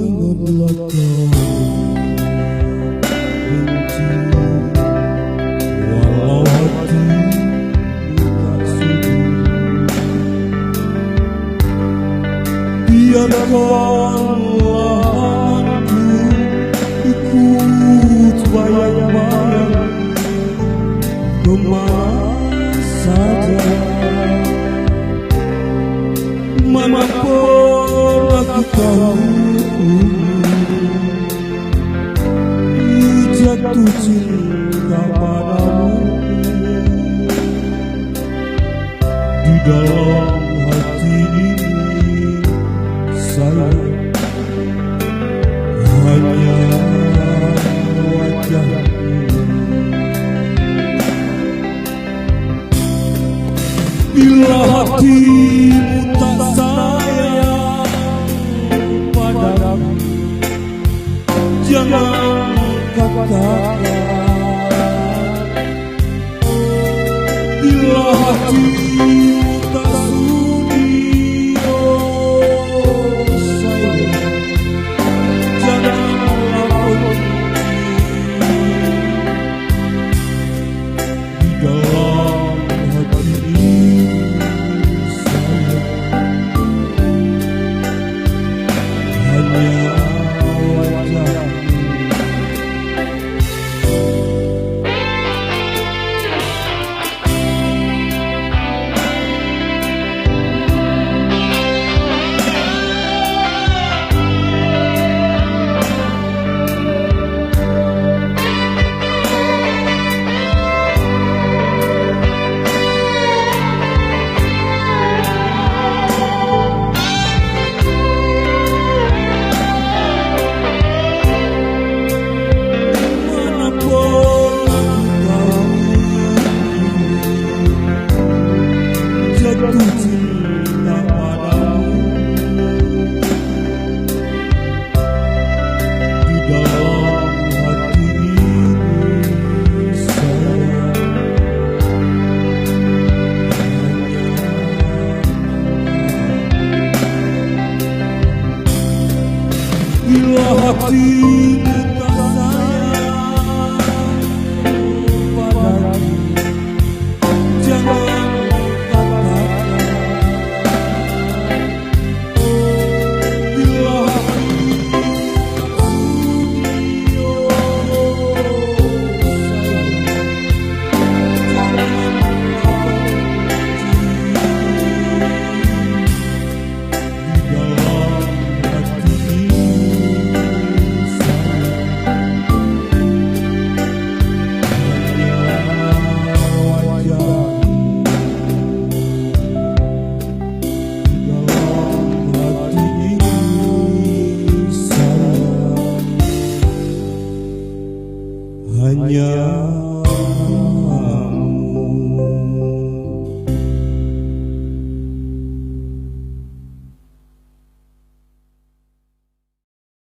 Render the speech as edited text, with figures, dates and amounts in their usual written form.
janganlah kau benci, walau hati tak sudi. Biarkanlah aku ikut bayang-bayang kemana saja, mana pernah ku tahu jatuh cinta padamu. Di dalam hati ini saya hanya wajahmu. Bila hatimu tak sayang padaku, jangan katakan. Bila hatimu tak sudi, oh sayang, janganlah benci. Di dalam hati ini saya hanya wajahmu. Jatuh cinta padamu. Di dalam hati ini saya bila hatimu tak sayang padaku, jangan hanya